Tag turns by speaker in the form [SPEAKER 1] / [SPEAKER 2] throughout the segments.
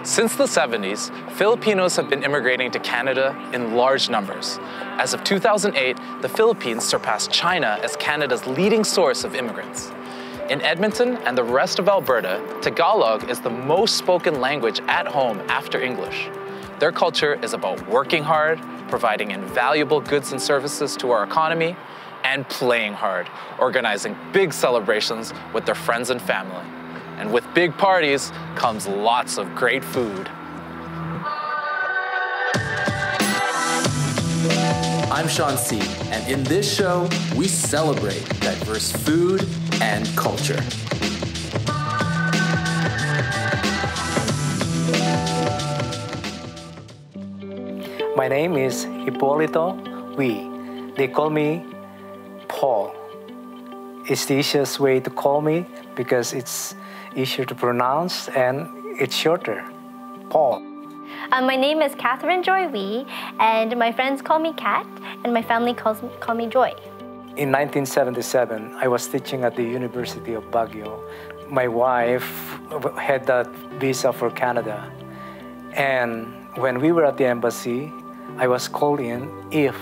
[SPEAKER 1] Since the 70s, Filipinos have been immigrating to Canada in large numbers. As of 2008, the Philippines surpassed China as Canada's leading source of immigrants. In Edmonton and the rest of Alberta, Tagalog is the most spoken language at home after English. Their culture is about working hard, providing invaluable goods and services to our economy, and playing hard, organizing big celebrations with their friends and family. And with big parties comes lots of great food. I'm Sean C., and in this show, we celebrate diverse food and culture.
[SPEAKER 2] My name is Hipólito Wee. They call me Paul. It's the easiest way to call me because it's easier to pronounce and it's shorter. Paul.
[SPEAKER 3] My name is Catherine Joy Wee, and my friends call me Kat, and my family call me Joy.
[SPEAKER 2] In 1977, I was teaching at the University of Baguio. My wife had that visa for Canada. And when we were at the embassy, I was called in if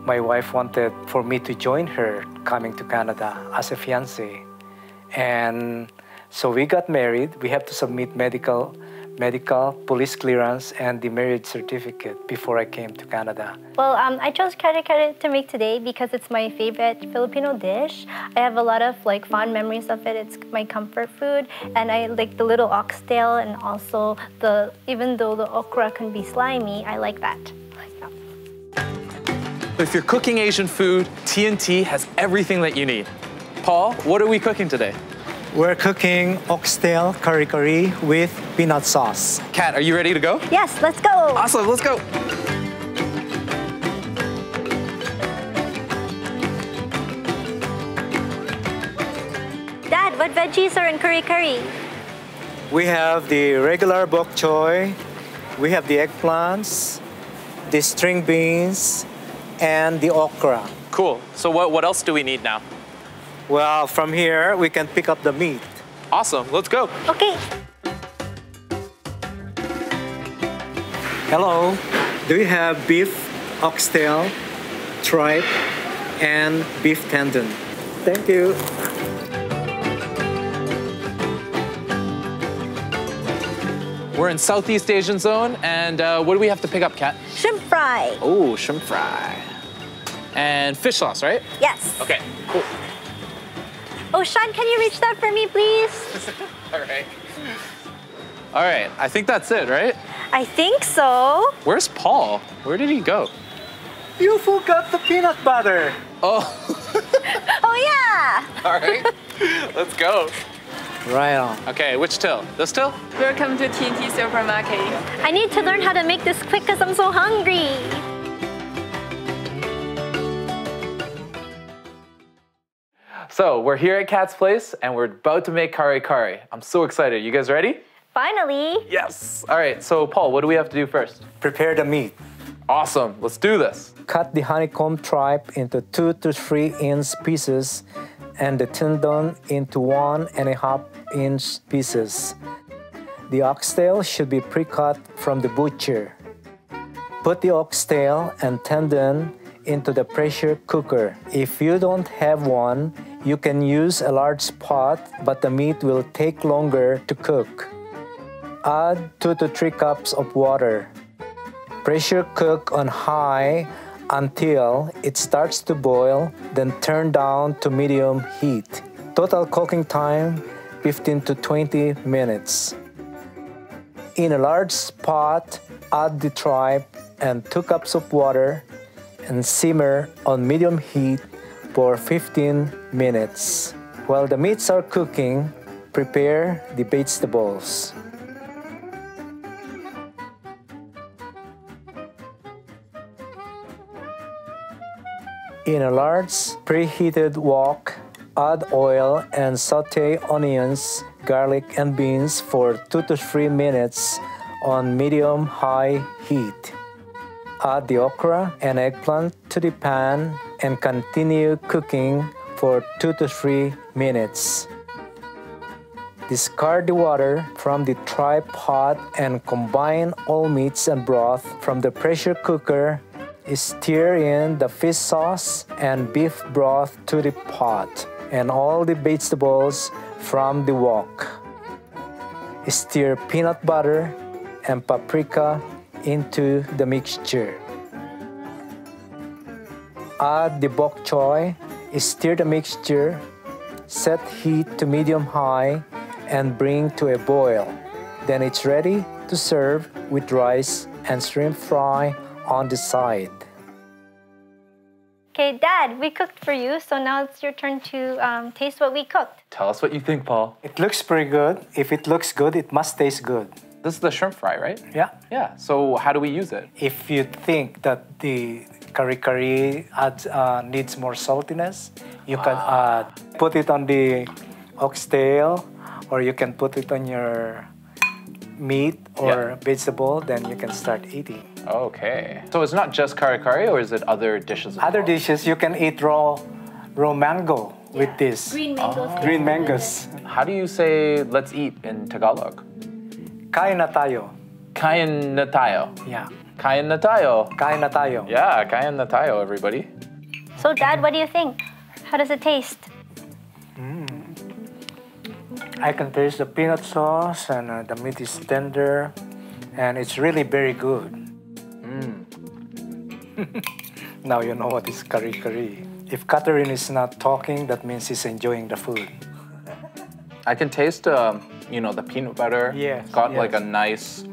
[SPEAKER 2] my wife wanted for me to join her coming to Canada as a fiancé. And so we got married. We have to submit medical, police clearance, and the marriage certificate before I came to Canada.
[SPEAKER 3] Well, I chose kare-kare to make today because it's my favorite Filipino dish. I have a lot of fond memories of it. It's my comfort food, and I like the little oxtail, and also even though the okra can be slimy, I like that.
[SPEAKER 1] If you're cooking Asian food, TNT has everything that you need. Paul, what are we cooking today?
[SPEAKER 2] We're cooking oxtail kare-kare with peanut sauce.
[SPEAKER 1] Kat, are you ready to go?
[SPEAKER 3] Yes, let's go.
[SPEAKER 1] Awesome, let's go.
[SPEAKER 3] Dad, what veggies are in kare-kare?
[SPEAKER 2] We have the regular bok choy, we have the eggplants, the string beans, and the okra.
[SPEAKER 1] Cool. So what else do we need now?
[SPEAKER 2] Well, from here, we can pick up the meat.
[SPEAKER 1] Awesome, let's go.
[SPEAKER 3] Okay.
[SPEAKER 2] Hello, do you have beef, oxtail, tripe, and beef tendon? Thank you.
[SPEAKER 1] We're in Southeast Asian zone, and what do we have to pick up, Kat?
[SPEAKER 3] Shrimp fry.
[SPEAKER 1] Oh, shrimp fry. And fish sauce, right?
[SPEAKER 3] Yes.
[SPEAKER 1] Okay, cool.
[SPEAKER 3] Oh, Sean, can you reach that for me, please?
[SPEAKER 1] All right. All right, I think that's it, right?
[SPEAKER 3] I think so.
[SPEAKER 1] Where's Paul? Where did he go?
[SPEAKER 2] You forgot the peanut butter.
[SPEAKER 1] Oh.
[SPEAKER 3] Oh, yeah.
[SPEAKER 1] All right, let's go.
[SPEAKER 2] Right on.
[SPEAKER 1] Okay, which till? This till?
[SPEAKER 4] Welcome to TNT Supermarket.
[SPEAKER 3] I need to learn how to make this quick because I'm so hungry.
[SPEAKER 1] So we're here at Kat's place and we're about to make kare-kare. I'm so excited. You guys ready?
[SPEAKER 3] Finally.
[SPEAKER 1] Yes. All right, so Paul, what do we have to do first?
[SPEAKER 2] Prepare the meat.
[SPEAKER 1] Awesome, let's do this.
[SPEAKER 2] Cut the honeycomb tripe into 2 to 3 inch pieces and the tendon into 1.5 inch pieces. The oxtail should be pre-cut from the butcher. Put the oxtail and tendon into the pressure cooker. If you don't have one, you can use a large pot, but the meat will take longer to cook. Add 2 to 3 cups of water. Pressure cook on high until it starts to boil, then turn down to medium heat. Total cooking time, 15 to 20 minutes. In a large pot, add the tripe and 2 cups of water and simmer on medium heat for 15 minutes. While the meats are cooking, prepare the vegetables. In a large preheated wok, add oil and saute onions, garlic, and beans for 2 to 3 minutes on medium-high heat. Add the okra and eggplant to the pan and continue cooking for 2 to 3 minutes. Discard the water from the tripe pot and combine all meats and broth from the pressure cooker. Stir in the fish sauce and beef broth to the pot and all the vegetables from the wok. Stir peanut butter and paprika into the mixture. Add the bok choy, stir the mixture, set heat to medium-high, and bring to a boil. Then it's ready to serve with rice and shrimp fry on the side.
[SPEAKER 3] Okay, Dad, we cooked for you, so now it's your turn to taste what we cooked.
[SPEAKER 1] Tell us what you think, Paul.
[SPEAKER 2] It looks pretty good. If it looks good, it must taste good.
[SPEAKER 1] This is the shrimp fry, right?
[SPEAKER 2] Yeah.
[SPEAKER 1] Yeah. So how do we use it?
[SPEAKER 2] If you think that the kare-kare needs more saltiness, you can put it on the oxtail, or you can put it on your meat or vegetable, then you can start eating.
[SPEAKER 1] Okay. So it's not just kare-kare, or is it other dishes as
[SPEAKER 2] Other
[SPEAKER 1] well?
[SPEAKER 2] dishes, you can eat raw mango with this.
[SPEAKER 3] Green mangoes.
[SPEAKER 2] Green mangoes.
[SPEAKER 1] How do you say let's eat in Tagalog?
[SPEAKER 2] Kain na tayo.
[SPEAKER 1] Kain na tayo.
[SPEAKER 2] Yeah.
[SPEAKER 1] Kain na tayo.
[SPEAKER 2] Kain na tayo.
[SPEAKER 1] Yeah, kain na tayo, everybody.
[SPEAKER 3] So, Dad, what do you think? How does it taste?
[SPEAKER 2] I can taste the peanut sauce and the meat is tender and it's really very good. Now you know what is kare-kare. If Catherine is not talking, that means she's enjoying the food.
[SPEAKER 1] I can taste, the peanut butter.
[SPEAKER 2] Yes,
[SPEAKER 1] It's got
[SPEAKER 2] yes.
[SPEAKER 1] like a nice,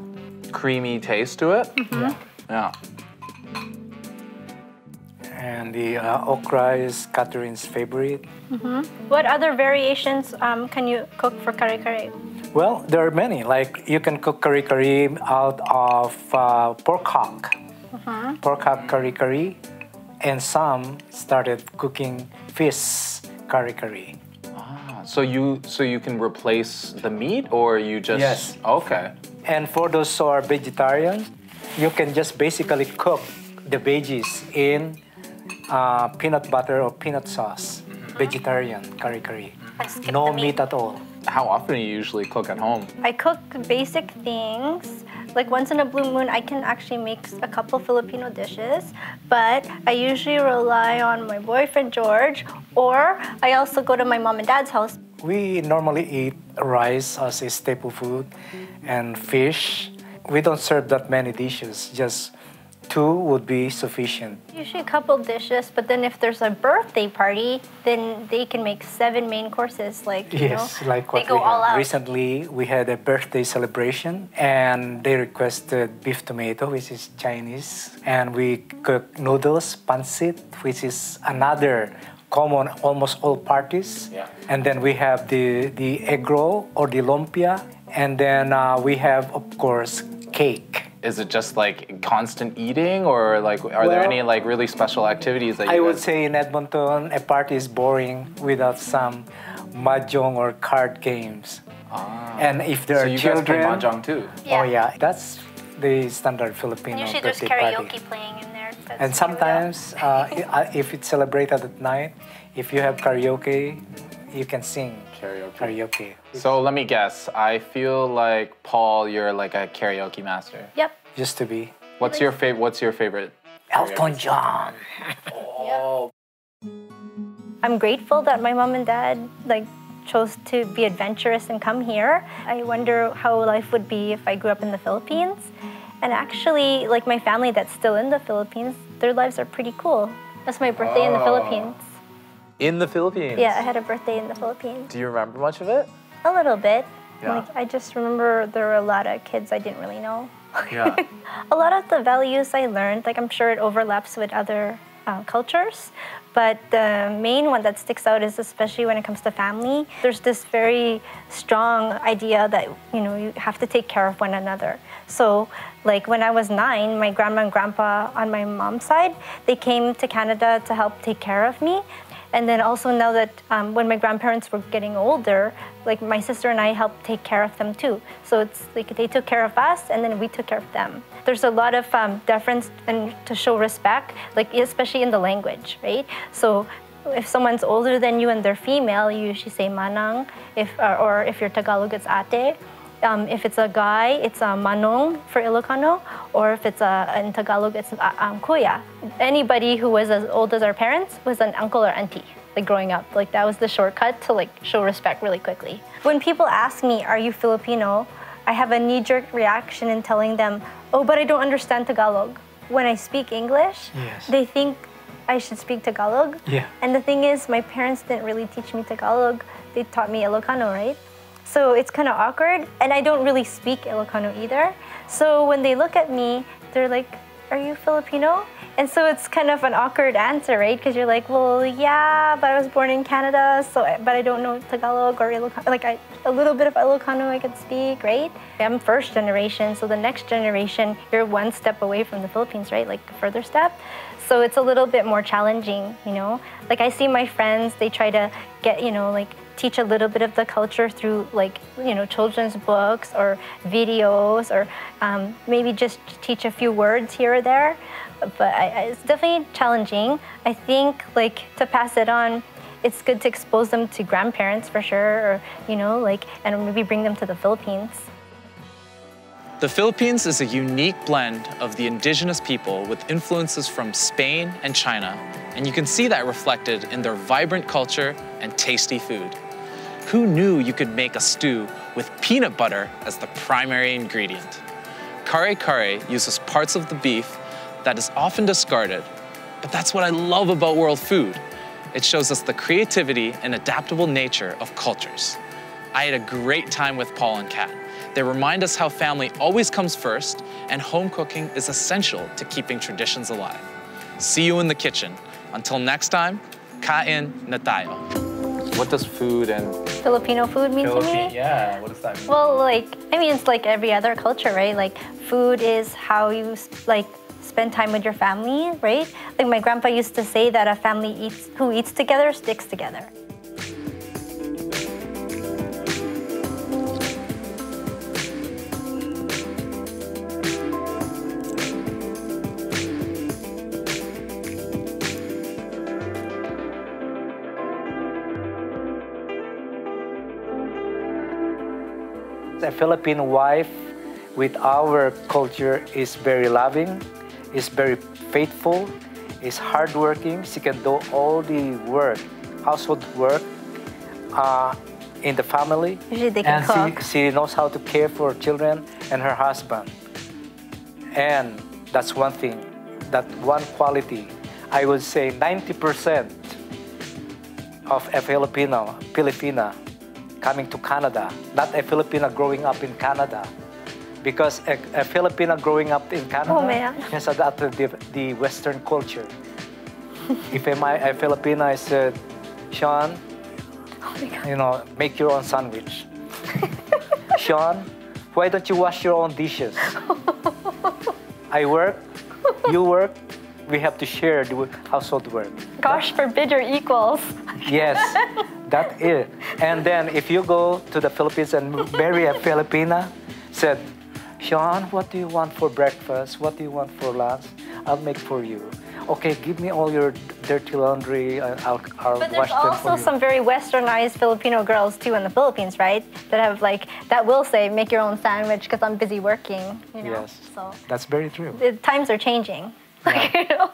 [SPEAKER 1] creamy taste to it. Yeah.
[SPEAKER 2] And the okra is Catherine's favorite.
[SPEAKER 3] What other variations can you cook for kare-kare?
[SPEAKER 2] Well, there are many. Like you can cook kare-kare out of pork hock. Pork hock kare-kare. And some started cooking fish kare-kare.
[SPEAKER 1] So you can replace the meat, or you just...
[SPEAKER 2] Yes.
[SPEAKER 1] Okay.
[SPEAKER 2] And for those who are vegetarians, you can just basically cook the veggies in peanut butter or peanut sauce. Vegetarian kare-kare.
[SPEAKER 3] skip
[SPEAKER 2] No
[SPEAKER 3] the meat.
[SPEAKER 2] meat at all.
[SPEAKER 1] How often do you usually cook at home?
[SPEAKER 3] I cook basic things. Like once in a blue moon, I can actually make a couple Filipino dishes, but I usually rely on my boyfriend George, or I also go to my mom and dad's house.
[SPEAKER 2] We normally eat rice as a staple food and fish. We don't serve that many dishes, just 2 would be sufficient.
[SPEAKER 3] Usually a couple dishes, but then if there's a birthday party, then they can make 7 main courses. Like, you know,
[SPEAKER 2] like what
[SPEAKER 3] they go
[SPEAKER 2] we
[SPEAKER 3] all
[SPEAKER 2] had.
[SPEAKER 3] out.
[SPEAKER 2] Recently, we had a birthday celebration, and they requested beef tomato, which is Chinese, and we cooked noodles, pancit, which is another common almost all parties.
[SPEAKER 1] Yeah.
[SPEAKER 2] And then we have the egg roll or the lumpia, and then we have, of course, cake.
[SPEAKER 1] Is it just like constant eating, or like are there any like really special activities that you
[SPEAKER 2] I would
[SPEAKER 1] guys...
[SPEAKER 2] say in Edmonton, a party is boring without some mahjong or card games. And if there
[SPEAKER 1] So
[SPEAKER 2] are
[SPEAKER 1] you
[SPEAKER 2] children,
[SPEAKER 1] guys play mahjong too?
[SPEAKER 2] oh yeah, that's the standard Filipino
[SPEAKER 3] Usually there's
[SPEAKER 2] birthday
[SPEAKER 3] karaoke
[SPEAKER 2] party.
[SPEAKER 3] playing in there. That's
[SPEAKER 2] And sometimes, if it's celebrated at night, if you have karaoke, you can sing karaoke.
[SPEAKER 1] So let me guess. I feel like Paul, you're like a karaoke master.
[SPEAKER 3] Yep.
[SPEAKER 2] Used to be.
[SPEAKER 1] What's your favorite?
[SPEAKER 2] Elton John.
[SPEAKER 3] I'm grateful that my mom and dad chose to be adventurous and come here. I wonder how life would be if I grew up in the Philippines. And actually, like my family that's still in the Philippines, their lives are pretty cool. That's my birthday in the Philippines.
[SPEAKER 1] In the Philippines?
[SPEAKER 3] Yeah, I had a birthday in the Philippines.
[SPEAKER 1] Do you remember much of it?
[SPEAKER 3] A little bit.
[SPEAKER 1] Yeah.
[SPEAKER 3] Like, I just remember there were a lot of kids I didn't really know.
[SPEAKER 1] Yeah.
[SPEAKER 3] A lot of the values I learned, I'm sure it overlaps with other cultures, but the main one that sticks out is especially when it comes to family. There's this very strong idea that, you have to take care of one another. So, like when I was 9, my grandma and grandpa on my mom's side, they came to Canada to help take care of me. And then also now that when my grandparents were getting older, like my sister and I helped take care of them too. So it's like they took care of us and then we took care of them. There's a lot of deference and to show respect, like especially in the language, right? So if someone's older than you and they're female, you usually say manang. Or if you're Tagalog, it's ate. If it's a guy, it's a manong for Ilocano, or if it's in Tagalog, it's kuya. Anybody who was as old as our parents was an uncle or auntie, like growing up. Like that was the shortcut to like show respect really quickly. When people ask me, "Are you Filipino?" I have a knee-jerk reaction in telling them, "Oh, but I don't understand Tagalog." When I speak English,
[SPEAKER 2] Yes.
[SPEAKER 3] they think I should speak Tagalog.
[SPEAKER 2] Yeah.
[SPEAKER 3] And the thing is, my parents didn't really teach me Tagalog. They taught me Ilocano, right? So it's kind of awkward, and I don't really speak Ilocano either. So when they look at me, they're like, "Are you Filipino?" And so it's kind of an awkward answer, right? Because you're like, "Well, yeah, but I was born in Canada, but I don't know Tagalog or Ilocano. Like a little bit of Ilocano I could speak, right?" I'm first generation, so the next generation, you're one step away from the Philippines, right? Like a further step. So it's a little bit more challenging, you know? Like I see my friends, they try to get, like teach a little bit of the culture through like, children's books or videos, or maybe just teach a few words here or there. But it's definitely challenging. I think like to pass it on, it's good to expose them to grandparents for sure, or, and maybe bring them to the Philippines.
[SPEAKER 1] The Philippines is a unique blend of the indigenous people with influences from Spain and China, and you can see that reflected in their vibrant culture and tasty food. Who knew you could make a stew with peanut butter as the primary ingredient? Kare-kare uses parts of the beef that is often discarded, but that's what I love about world food. It shows us the creativity and adaptable nature of cultures. I had a great time with Paul and Kat. They remind us how family always comes first, and home cooking is essential to keeping traditions alive. See you in the kitchen. Until next time, kain na tayo. What does food and
[SPEAKER 3] Filipino food mean to me?
[SPEAKER 1] Yeah, what does that mean?
[SPEAKER 3] Well, it's like every other culture, right? Like food is how you spend time with your family, right? Like my grandpa used to say that a family who eats together sticks together.
[SPEAKER 2] A Filipino wife with our culture is very loving, is very faithful, is hardworking. She can do all the work, household work in the family.
[SPEAKER 3] Usually they can cook.
[SPEAKER 2] She knows how to care for children and her husband. And that's one thing, that one quality. I would say 90% of a Filipina coming to Canada, not a Filipina growing up in Canada. Because a Filipina growing up in Canada has adopted the Western culture. If a Filipina, I said, "Sean, make your own sandwich." "Sean, why don't you wash your own dishes?" "I work, you work, we have to share the household work."
[SPEAKER 3] Gosh forbid you're equals.
[SPEAKER 2] Yes, that is. And then if you go to the Philippines and marry a Filipina, said, "Sean, what do you want for breakfast? What do you want for lunch? I'll make for you." "Okay, give me all your dirty laundry. I'll
[SPEAKER 3] But
[SPEAKER 2] wash
[SPEAKER 3] there's
[SPEAKER 2] them for
[SPEAKER 3] also
[SPEAKER 2] you."
[SPEAKER 3] some very westernized Filipino girls too in the Philippines, right? That will say, "Make your own sandwich because I'm busy working."
[SPEAKER 2] Yes,
[SPEAKER 3] So
[SPEAKER 2] that's very true.
[SPEAKER 3] the times are changing.
[SPEAKER 2] Yeah.